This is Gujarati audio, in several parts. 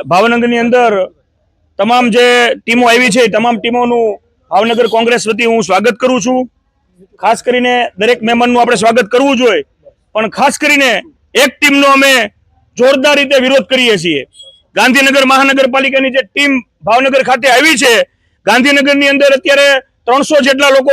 ભાવનગરની અંદર તમામ જે ટીમો આવી છે તમામ ટીમોનું ભાવનગર કોંગ્રેસ વતી હું સ્વાગત કરું છું। ખાસ કરીને દરેક મહેમાનનું આપણે સ્વાગત કરવું જોઈએ, પણ ખાસ કરીને એક ટીમનો અમે જોરદાર રીતે વિરોધ કરીએ છીએ। ગાંધીનગર મહાનગરપાલિકાની જે ટીમ ભાવનગર ખાતે આવી છે, ગાંધીનગરની અંદર અત્યારે 300 જેટલા લોકો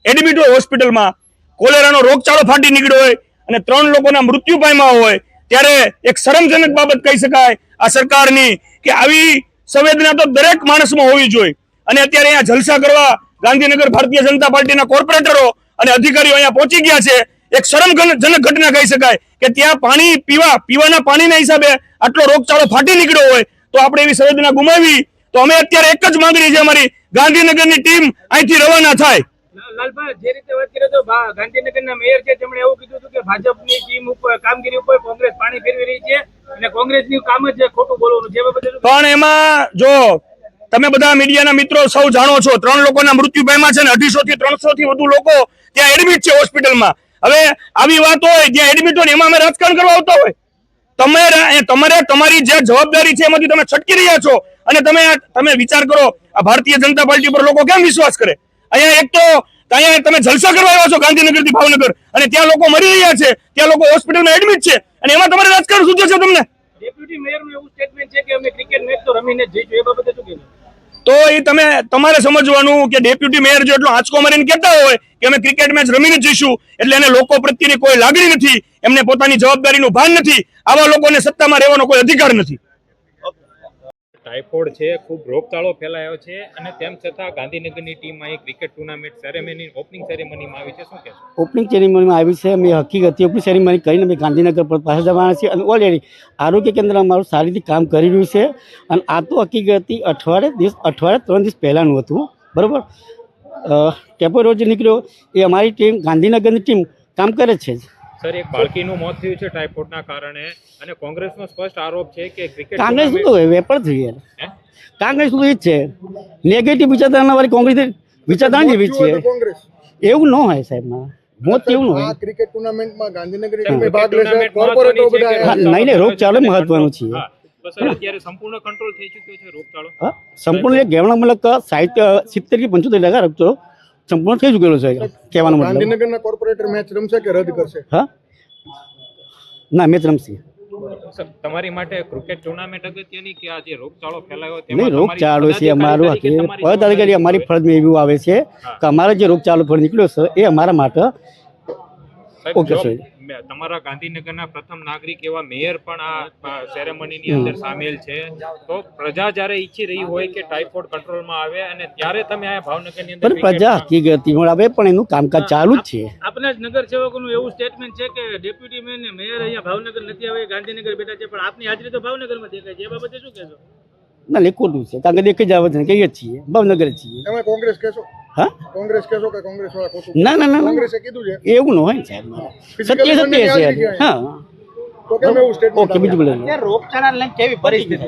એડમિટ હોય હોસ્પિટલમાં, કોલેરાનો રોગચાળો ફાટી નીકળ્યો હોય અને 3 લોકોના મૃત્યુ પામ્યા હોય, ત્યારે એક શરમજનક બાબત કહી શકાય આ સરકારની કે આવી સંવેદના તો દરેક માણસમાં હોવી જોઈએ। અને અત્યારે અહીંયા જલસા કરવા ગાંધીનગર ભારતીય જનતા પાર્ટીના કોર્પોરેટરો અને અધિકારીઓ અહીંયા પહોંચી ગયા છે। એક શરમજનક ઘટના કહી શકાય કે ત્યાં પાણી પીવાના પાણીના હિસાબે આટલો રોગચાળો ફાટી નીકળ્યો હોય તો આપણે એવી સંવેદના ગુમાવી। તો અમે અત્યારે એક જ માંગણી છે અમારી, ગાંધીનગરની ટીમ અહીંથી રવાના થાય। લાલભાઈ, જે રીતે વાત કરીએ તો ગાંધીનગરના મેયર છે તેમણે એવું કીધું હતું કે ભાજપની ટીમ ઉપર કામગીરી ઉપર કોંગ્રેસ પાણી ફેરવી રહી છે અને કોંગ્રેસનું કામ જ ખોટું બોલવાનું છે। પણ એમાં જો તમે બધા મીડિયાના મિત્રો સૌ જાણો છો, 3 લોકોના મૃત્યુ પામ્યા છે ને 250 થી 300 થી વધુ લોકો ત્યાં એડમિટ છે હોસ્પિટલમાં। હવે આવી વાત હોય જ્યાં એડમિટ હોય એમાં અમે રાજકારણ કરવા આવતા હોય? તમારે તમારી જે જવાબદારી છે એમાંથી તમે છટકી રહ્યા છો અને તમે વિચાર કરો આ ભારતીય જનતા પાર્ટી પર લોકો કેમ વિશ્વાસ કરે? અહીંયા એક તો અહીંયા તમે જલસા કરવા આવ્યા છો ગાંધીનગરથી ભાવનગર અને ત્યાં લોકો મરી રહ્યા છે, ત્યાં લોકો હોસ્પિટલમાં એડમિટ છે અને એમાં તમારે રાજકારણ સૂચે છે તમને? ડેપ્યુટી મેયરનું એવું સ્ટેટમેન્ટ છે કે અમે ક્રિકેટ મેચ તો રમીને જ જઈશું, એ બાબતે શું કહેવું? તો એ તમારે સમજવાનું કે ડેપ્યુટી મેયર જો એટલો આંચકો મારીને કહેતા હોય કે અમે ક્રિકેટ મેચ રમીને જઈશું એટલે એને લોકો પ્રત્યેની કોઈ લાગણી નથી, એમને પોતાની જવાબદારીનું ભાન નથી, આવા લોકોને સત્તામાં રહેવાનો કોઈ અધિકાર નથી। ટાઇફોઇડ છે, ખૂબ રોગચાળો ફેલાયો છે અને તેમ છતાં ગાંધીનગરની ટીમ અહીં ક્રિકેટ ટુર્નામેન્ટ સેરેમની ઓપનિંગ સેરેમનીમાં આવી છે, શું કહેશો? ઓપનિંગ સેરેમનીમાં આવી છે, અમે હકીકત ઓપનિંગ સેરેમની કરીને અમે ગાંધીનગર પર પાછા જવાના છીએ અને ઓલરેડી આરોગ્ય કેન્દ્ર અમારું સારી રીતે કામ કરી રહ્યું છે અને આ તો હકીકતથી અઠવાડિયે 3 દિવસ પહેલાંનું હતું, બરાબર। ટેપો રોજ નીકળ્યો એ અમારી ટીમ ગાંધીનગરની ટીમ કામ કરે છે। સર, એક બાળકીનું મોત થયું છે ટાઇફોઇડના કારણે અને કોંગ્રેસનો સ્પષ્ટ આરોપ છે કે ક્રિકેટ કાંગ્રેસ શું તો વેપાર થઈ યાર, કાંગ્રેસ તો એ જ છે નેગેટિવ વિચારધારા વાળી કોંગ્રેસ વિચારધારા જેવી છે, એવું ન હોય સાહેબ, મોત એવું ન હોય। ક્રિકેટ ટુર્નામેન્ટમાં ગાંધીનગર ટીમે ભાગ લેશે, કોર્પોરેટરો બધા નહીં રોગચાળો મહત્વનું છે। સર, અત્યારે સંપૂર્ણ કંટ્રોલ થઈ ચૂક્યો છે રોગચાળો? સંપૂર્ણ ગેવણા મતલબ 70 થી 75% રોગચાળો સંપૂર્ણ થઈ ચૂકેલો છે કહેવાનો મતલબ। ગાંધીનગરના કોર્પોરેટર મેચ રમશે કે રદ કરશે? ના, મેચ રમશે। તમારી માટે ક્રિકેટ ટુર્નામેન્ટ અગત્યની કે આ જે રોગચાળો ફેલાયો નહીં, રોગચાળો છે અમારું પદાધિકારી અમારી ફરજમાં એવું આવે છે કે અમારો જે રોગચાળો ફળ નીકળ્યો છે એ અમારા માટે ઓકે છે। તમારા ગાંધીનગરના પ્રથમ નાગરિક એવા મેયર પણ આ સેરેમનીની અંદર સામેલ છે, તો પ્રજા જ્યારે ઈચ્છી રહી હોય કે ટાઇફોઇડ કંટ્રોલમાં આવે અને ત્યારે તમે આ ભાવનગરની અંદર પ્રજા હકીકત આવે પણ એનું કામકાજ ચાલુ જ છે। આપના જ નગરસેવકોનું એવું સ્ટેટમેન્ટ છે કે ડેપ્યુટી મેયર ને મેયર અહીંયા ભાવનગર નથી આવે, ગાંધીનગર બેઠા છે, પણ આપની હાજરી તો ભાવનગરમાં દેખાય છે, એ બાબતે શું કહેશો? ના, એ ખોટું છે, કારણ કે દેખી જ આવે છે કહીએ છીએ ભાવનગર છીએ। તમે કોંગ્રેસ કહેશો? હા, કોંગ્રેસ કહેશો કે કોંગ્રેસ વાળા ખોટું? ના, કોંગ્રેસે કીધું છે એવું ન હોય સાહેબ, સત્ય છે। હા, તો કેમ એવું સ્ટેટમેન્ટ? ઓકે, બીજું બોલે રોગચાળા લઈને કેવી પરિસ્થિતિ?